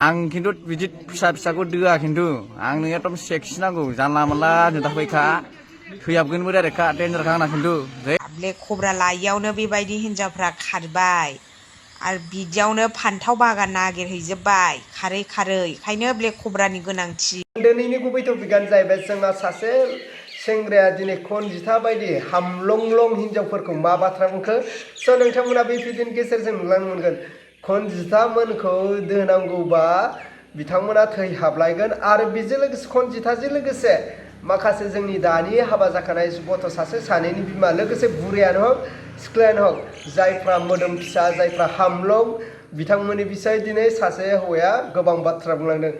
आं खिन्थु बिदि फिसा फिसाखौ दोआ खिन्थु आंनो एकदम सेक्सि नांगौ जानला मोनला जोंदा फैखा थैहाबगोनबो डाइरेक्टखा डेन्जारखा आंना खिन्थु ब्लेक कब्रा लायियावनो बेबायदि हिनजावफ्रा खारबाय आरो बिदियावनो फान्थाव बागान नागिरहैजोब्बाय खारै खारै ओंखायनो ब्लेक कब्रानि गोनांथि। दिनैनि गुबै टपिकआनो जाहैबाय जोंना सासे सेंग्राया दिनै खनजिथा बायदि हामलं हिनजावफोरखौ मा बाथ्रा बुंखो स' नोंथांमोना बे भिडिअनि गेजेरजों नुलांनो मोनगोन खनजिथा मोनखौ दोनांगौबा बिथांमोना थैहाबलायगोन आरो बेजों लोगोसे खनजिथाजों लोगोसे माखासे जोंनि दानि हाबा जाखानाय गथ' सासे सानैनि बिमा लोगोसे बुरैयानो हक सिख्लायानो हक जायफ्रा मोदोम फिसा जायफ्रा हामलं बिथांमोननि बिसय दिनै सासे हौवाया गोबां बाथ्रा बुंलांदों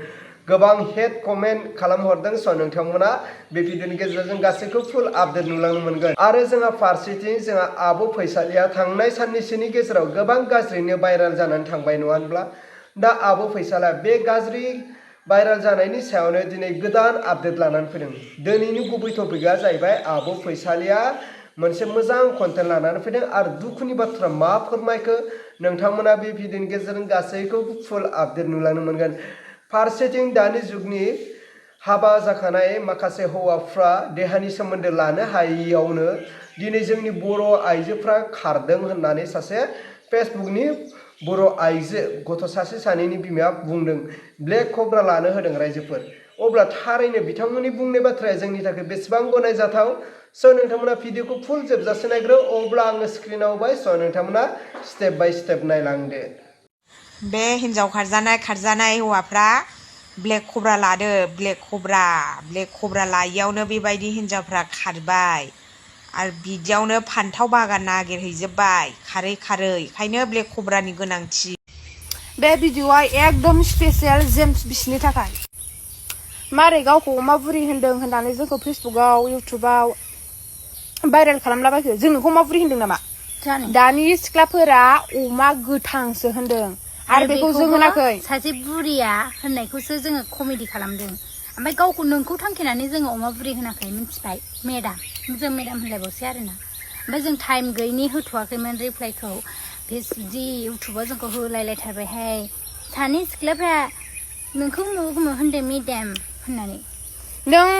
गोबां हेड कमेन्ट खालामहरदों स' नोंथांमोना बे भिडिअनि गेजेरजों गासैखौ फुल आपडेट नुलांनो मोनगोन आरो जोंहा फारसेथिं जोंहा आब' फैसालिया थांनाय साननैसोनि गेजेराव गोबां गाज्रिनो भाइराल जानानै थांबाय नङा होनब्ला दा आब' फैसालिया बे गाज्रि भाइराल जानायनि सायावनो दिनै गोदान आपडेट लानानै फैदों दिनैनि गुबै टपिकआ जाहैबाय आब' फैसालिया मोनसे मोजां कन्टेन्ट लानानै फैदों आरो दुखुनि बाथ्रा मा फोरमायखो नोंथांमोना बे भिडिअनि गेजेरजों गासैखौ फुल आपडेट नुलांनो मोनगोन फारसेथिं दानि जुगनि हाबा जाखानाय माखासे हौवाफ्रा देहानि सोमोन्दो लानो हायियावनो दिनै जोंनि बर' आइजोफ्रा खारदों होननानै सासे फेसबुकनि बर' आइजो गथ' सासे सानैनि बिमाया बुंदों ब्लेक कब्रा लानो होदों रायजोफोर अब्ला थारैनो बिथांमोननि बुंनाय बाथ्राया जोंनि थाखाय बेसेबां गनायजाथाव स' नोंथांमोना भिडिअखौ फुल जोबजासे नायग्रो अब्ला आङो स्क्रिनाव होबाय स' नोंथांमोना स्टेप बाय स्टेप नायलांदो। बे हिनजाव खारजानाय हौवाफ्रा ब्लेक कब्रा लादो ब्लेक कब्रा लायियावनो बेबायदि हिनजावफ्रा खारबाय आरो बिदियावनो फान्थाव बागान नागिरहैजोब्बाय खारै खारै ओंखायनो ब्लेक कब्रानि गोनांथि। बे भिडिअआ एकदम स्पेसियेल जेम्स बिसनि थाखाय मारै गावखौ अमा बुरि होनदों होननानै जोंखौ फेसबुकआव इउटुबाव भाइरेल खालामलाबायखो जों नोंखौ अमा बुरि होनदों नामा दानि सिख्लाफोरा अमा गोथांसो होनदों आरो बेखौ जों होनाखै सासे बुरिया होननायखौसो जोङो कमेडि खालामदों ओमफ्राय गावखौ नोंखौ थांखिनानै जोङो अमा बुरि होनाखै मिथिबाय मेडाम जों मेडाम होनलायबावसै आरोना ओमफ्राय जों टाइम गैयिनि होथ'वाखैमोन रिप्लाइखौ जि इउटुबाव जोंखौ होलायलायथारबायहाय सानै सिख्लाफ्रा नोंखौ होनदों मेडाम होननानै नों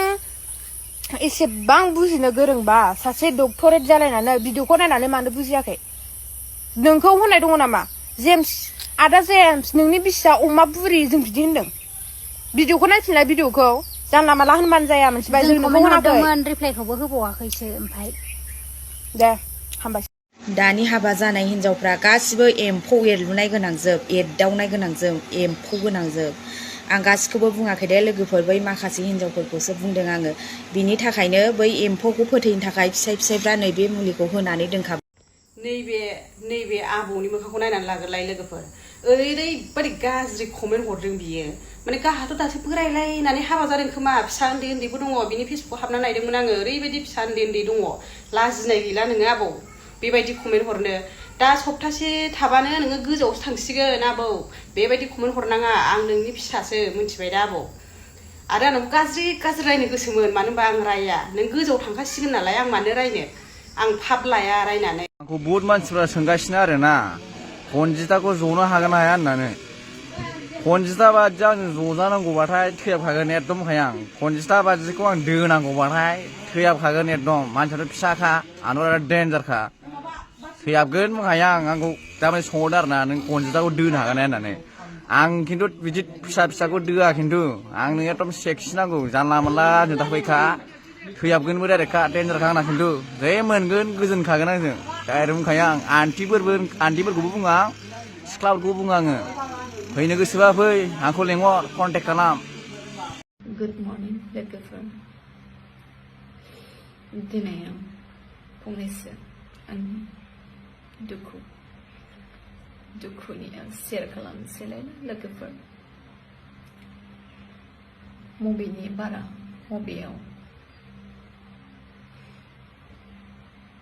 एसेबां बुजिनो गोरोंबा सासे डक्टरेट जालायनानै भिडिअखौ नायनानै मानो बुजियाखै नोंखौ होननाय दङ नामा जेम्स आदा जेम्स नोंनि बिसिया अमा बुरि जों बिदि होनदों भिडिअखौ नायफिनलाय भिडिअखौ जानला माला होनबानो जाया मोनथिबाय जों नोंखौ होनाखै रिप्लाइखौबो होबावाखैसो ओमफ्राय दे हामबाय। दानि हाबा जानाय हिनजावफ्रा गासिबो एम्फौ एरलुनाय गोनांजोब एरदावनाय गोनांजोब एम्फौ गोनांजोब आं गासिखौबो बुङाखै दे लोगोफोर बै माखासे हिनजावफोरखौसो बुंदों आङो बिनि थाखायनो बै एम्फौखौ फोथैनो थाखाय फिसायफ्रा नैबे मुलिखौ होनानै दोनखाबाय। नैबे आबौनि मोखांखौ नायनानै लाग्रोलाय लोगोफोर ओरैबायदि गाज्रि कमेन्ट हरदों बियो माने गाहाथ' दासो बोरायलायनानै हाबा जादों खोमा फिसा उन्दैबो दङ बिनि फेसबुकआव हाबना नायदोंमोन आङो ओरैबायदि फिसा उन्दै दङ लाजिनाय गैला नोङो आबौ बेबायदि कमेन्ट हरनो दा सप्तासे थाबानो नोङो गोजौआवसो थांसिगोन आबौ बेबायदि कमेन्ट हरनाङा आं नोंनि फिसासो मिथिबाय दा आबौ आरो आंनाव गाज्रि रायनो गोसोमोन मानो होनबा आं राया नों गोजौआव थांखासिगोन नालाय आं मानो रायनो आं फाब लाया रायनानै आंखौ बहुत मानसिफ्रा सोंगासिनो आरोना खनजिथाखौ जनो हागोन ना हाया होननानै खनजिथा बादिया आंजों जजानांगौबाथाय थैहाबखागोन एकदम बुंखायो आं खनजिथा बादिखौ आं दोनांगौबाथाय थैहाबखागोन एकदम मानसियाथ' फिसाखा आंथ' आरो डेन्जारखा थैहाबगोन बुंखायो आंखौ दामाने सोंहरदों आरोना नों खनजिथाखौ दोनो हागोन ना होननानै आं खिन्थु बिदि फिसा फिसाखौ दोआ खिन्थु आंनो एकदम सेक्सि नांगौ जानला मोनला जोंदा फैखा थैहाबगोनबो डाइरेक्टखा डेन्जारखा आंना खिन्थु जै मोनगोन गोजोनखागोन आंजों डाइरेक्ट बुंखायो आं आन्टिफोरखौबो बुङो आं सिख्लाफोरखौबो बुङो आङो फैनो गोसोबा फै आंखौ लेंहर कन्टेक्ट खालाम। गुड मर्निं लोगोफोर दिनै आं फंनैसो आंनि दुखुनि शेयार खालामनोसैलाय लोगोफोर मबेयाव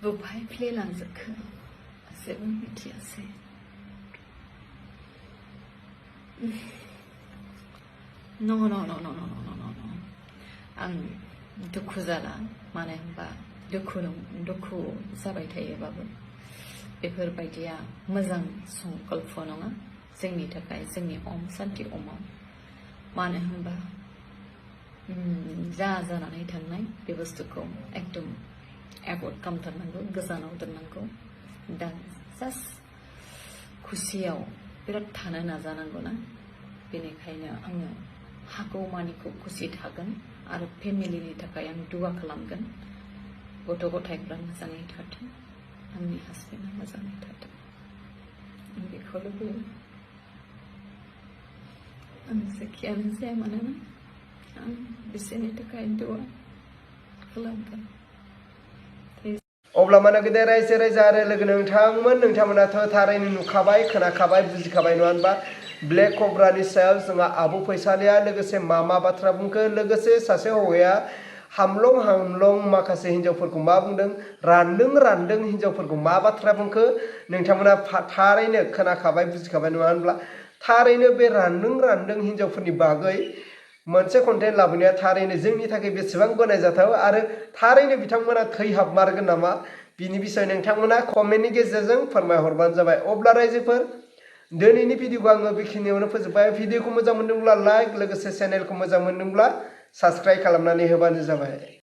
बबेहाय प्ले लांजोबखो जेबो मिथियासै न' आं दुखु जाला मानो होनबा दुखु जाबाय थायोबाबो बेफोरबायदिया मोजां संकल्प नङा जोंनि थाखाय जोंनि अम सान्ति अमाव मानो होनबा जा जानानै थांनाय बे बुस्थुखौ एकदम एभयड खालामथारनांगौ गोजानाव दोननांगौ दा जास्ट खुसियाव बिराद थानो नाजानांगौ ना बेनिखायनो आङो हागौ मानिखौ खुसि थागोन आरो फेमिलिनि थाखाय आं दुआ खालामगोन गथ' गथायफ्रा मोजाङै थाथों आंनि हासबेन्डआ मोजाङै थाथों आं बेखौ लुबैयो आं जेखियानो जाया मानोना आं बिसोरनि थाखाय दुआ खालामगोन अब्ला माने गेदेर रायजो राजा आरो लोगो नोंथांमोनाथ' थारैनो नुखाबाय खोनाखाबाय बुजिखाबाय नङा होनबा ब्लेक कब्रानि सायाव जोंहा आबु फैसालिया लोगोसे मा बाथ्रा बुंखो लोगोसे सासे हौवाया हामलं माखासे हिन्जावफोरखौ मा बुंदों रानदों हिन्जावफोरखौ मा बाथ्रा बुंखो नोंथांमोना थारैनो खोनाखाबाय बुजिखाबाय नङा होनब्ला थारैनो बे रानदों हिन्जावफोरनि बागै मोनसे कन्टेन्ट लाबोनाया थारैनो जोंनि थाखाय बेसेबां गनायजाथाव आरो थारैनो बिथांमोना थैहाबमारगोन नामा बिनि बिषय नोंथांमोना कमेन्टनि गेजेरजों फोरमायहरबानो जाबाय अब्ला रायजोफोर दिनैनि भिडिअखौ आङो बेखिनियावनो फोजोबबाय भिडिअखौ मोजां मोनदोंब्ला लाइक लोगोसे चेनेलखौ मोजां मोनदोंब्ला साबस्क्राइब खालामनानै होबानो जाबाय।